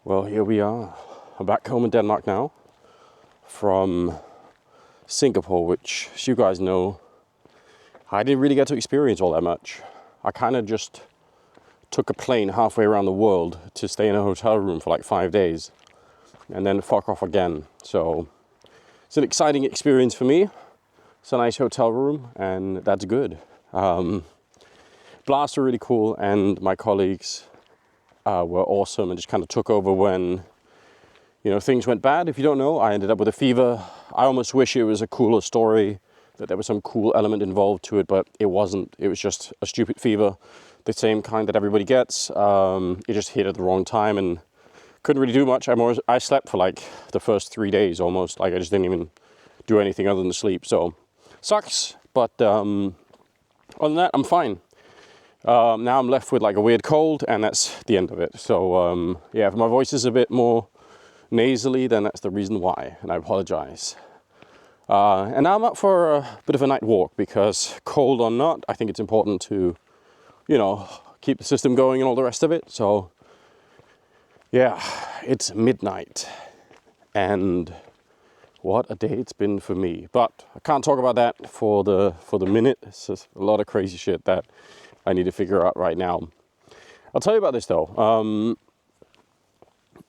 Well, here we are. I'm back home in Denmark now from Singapore, which, as you guys know, I didn't really get to experience all that much. I kind of just took a plane halfway around the world to stay in a hotel room for like 5 days and then fuck off again. So it's an exciting experience for me. It's a nice hotel room and that's good. Blasts were really cool and my colleagues were awesome and just kind of took over when, you know, things went bad. If you don't know, I ended up with a fever. I almost wish it was a cooler story, that there was some cool element involved to it, but it wasn't. It was just a stupid fever, the same kind that everybody gets. It just hit at the wrong time and couldn't really do much. I slept for like the first 3 days almost. Like I just didn't even do anything other than sleep. So sucks, but other than that, I'm fine. Now I'm left with like a weird cold and that's the end of it. So yeah, if my voice is a bit more nasally, then that's the reason why, and I apologize. And now I'm up for a bit of a night walk because cold or not, I think it's important to, you know, keep the system going and all the rest of it. So yeah, it's midnight and what a day it's been for me. But I can't talk about that for the minute. It's just a lot of crazy shit that I need to figure out right now. I'll tell you about this though.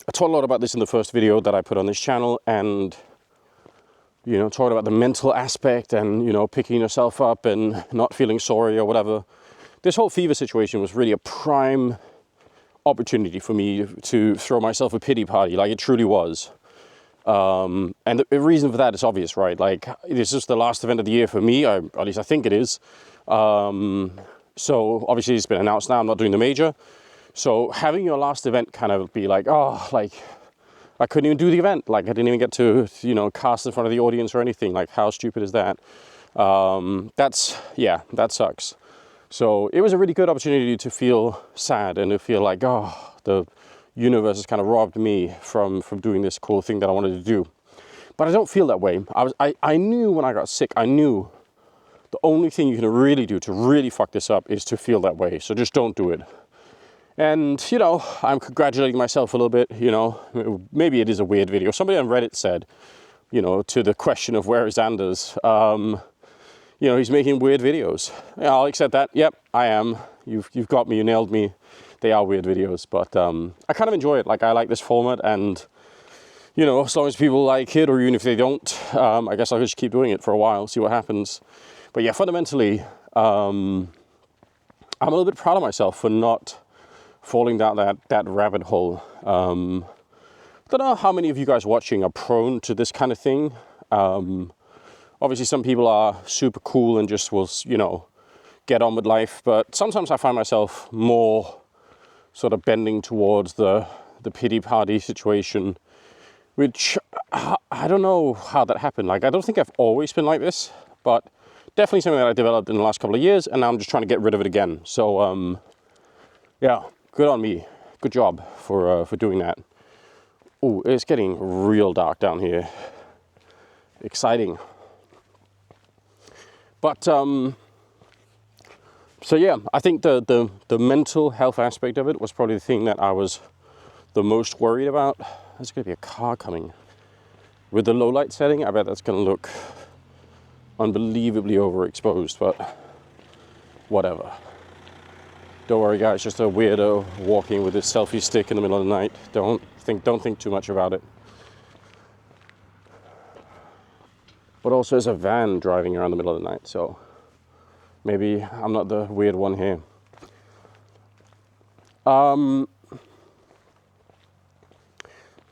I talked a lot about this in the first video that I put on this channel and, you know, talking about the mental aspect and, you know, picking yourself up and not feeling sorry or whatever. This whole fever situation was really a prime opportunity for me to throw myself a pity party, like it truly was. And the reason for that is obvious, right? Like, this is the last event of the year for me, at least I think it is. So obviously it's been announced now, I'm not doing the major. So having your last event kind of be like, oh, like I couldn't even do the event. Like I didn't even get to, you know, cast in front of the audience or anything. Like how stupid is that? Yeah, that sucks. So it was a really good opportunity to feel sad and to feel like, oh, the universe has kind of robbed me from doing this cool thing that I wanted to do. But I don't feel that way. I knew when I got sick, I knew the only thing you can really do to really fuck this up is to feel that way. So just don't do it. And, you know, I'm congratulating myself a little bit, you know, maybe it is a weird video. Somebody on Reddit said, you know, to the question of where is Anders, you know, he's making weird videos. Yeah, I'll accept that. Yep, I am. You've got me, you nailed me. They are weird videos, but I kind of enjoy it. Like, I like this format and, you know, as long as people like it, or even if they don't, I guess I'll just keep doing it for a while, see what happens. But yeah, fundamentally, I'm a little bit proud of myself for not falling down that rabbit hole. Don't know how many of you guys watching are prone to this kind of thing. Obviously some people are super cool and just will, you know, get on with life. But sometimes I find myself more sort of bending towards the pity party situation, which I don't know how that happened. Like, I don't think I've always been like this, but definitely something that I developed in the last couple of years, and now I'm just trying to get rid of it again. So, yeah, good on me. Good job for doing that. Oh, it's getting real dark down here. Exciting. But, so yeah, I think the mental health aspect of it was probably the thing that I was the most worried about. There's going to be a car coming. With the low light setting, I bet that's going to look unbelievably overexposed, but whatever. Don't worry guys, just a weirdo walking with his selfie stick in the middle of the night. Don't think too much about it. But also there's a van driving around the middle of the night, so maybe I'm not the weird one here.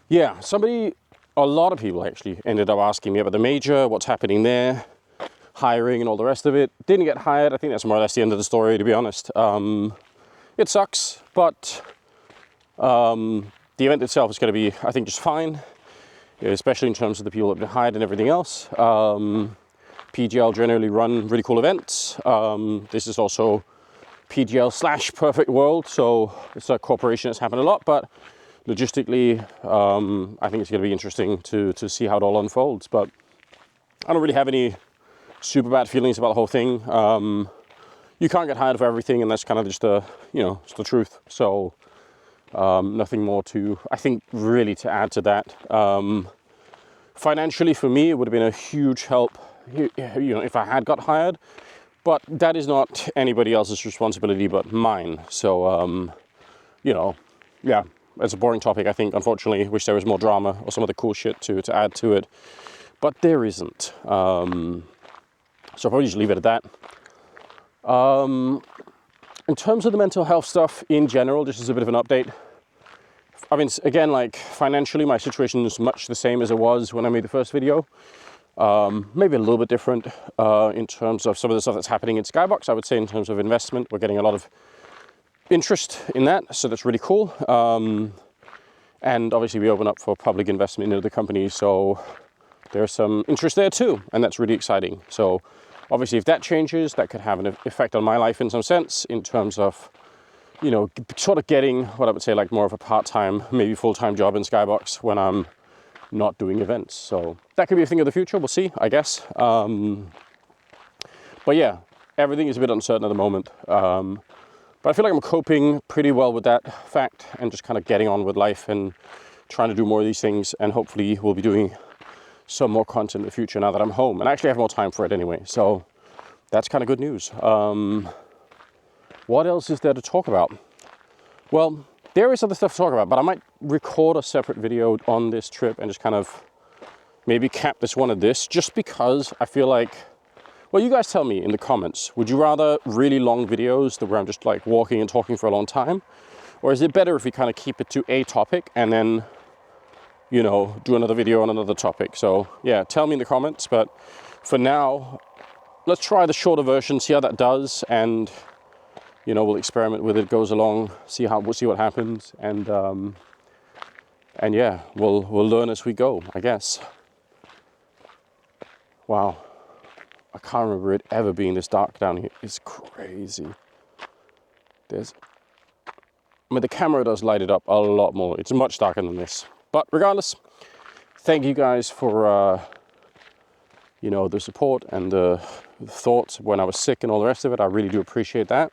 Yeah, a lot of people actually ended up asking me about the major, what's happening there, hiring and all the rest of it. Didn't get hired. I think that's more or less the end of the story, to be honest. It sucks, but the event itself is going to be, I think, just fine, especially in terms of the people that have been hired and everything else. PGL generally run really cool events. This is also PGL / Perfect World, so it's a corporation that's happened a lot, but logistically, I think it's going to be interesting to see how it all unfolds. But I don't really have any super bad feelings about the whole thing. You can't get hired for everything, and that's kind of just the, you know, it's the truth. So Nothing more to, I think, really to add to that. Financially, for me, it would have been a huge help, if I had got hired. But that is not anybody else's responsibility but mine. So, yeah, it's a boring topic, I think. Unfortunately, wish there was more drama or some other cool shit to add to it. But there isn't. So I'll probably just leave it at that. In terms of the mental health stuff in general, just as a bit of an update. I mean, again, like financially, my situation is much the same as it was when I made the first video. Maybe a little bit different in terms of some of the stuff that's happening in Skybox. I would say in terms of investment, we're getting a lot of interest in that, so that's really cool. And obviously we open up for public investment into the company, so there's some interest there too, and that's really exciting. So obviously if that changes, that could have an effect on my life in some sense, in terms of, sort of getting what I would say like more of a part-time, maybe full-time job in Skybox when I'm not doing events. So that could be a thing of the future, we'll see, I guess. But yeah, everything is a bit uncertain at the moment. But I feel like I'm coping pretty well with that fact and just kind of getting on with life and trying to do more of these things, and hopefully we'll be doing some more content in the future now that I'm home and actually have more time for it anyway. So that's kind of good news. What else is there to talk about? Well, there is other stuff to talk about, but I might record a separate video on this trip and just kind of maybe cap this one at this, just because I feel like, well, you guys tell me in the comments, would you rather really long videos where I'm just like walking and talking for a long time? Or is it better if we kind of keep it to a topic and then, do another video on another topic? So yeah, tell me in the comments, but for now, let's try the shorter version, see how that does, and we'll experiment with it, goes along, we'll see what happens, and yeah, we'll learn as we go, I guess. Wow, I can't remember it ever being this dark down here. It's crazy. The camera does light it up a lot more. It's much darker than this. But regardless, thank you guys for the support and the thoughts when I was sick and all the rest of it. I really do appreciate that.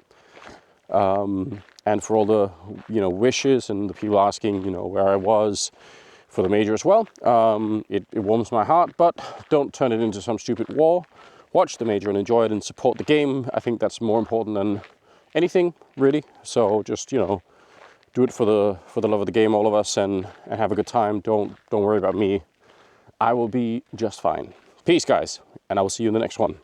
And for all the, wishes and the people asking, where I was for the major as well. It warms my heart, but don't turn it into some stupid war. Watch the major and enjoy it and support the game. I think that's more important than anything, really. So just, do it for the love of the game, all of us, and have a good time. Don't worry about me. I will be just fine. Peace, guys, and I will see you in the next one.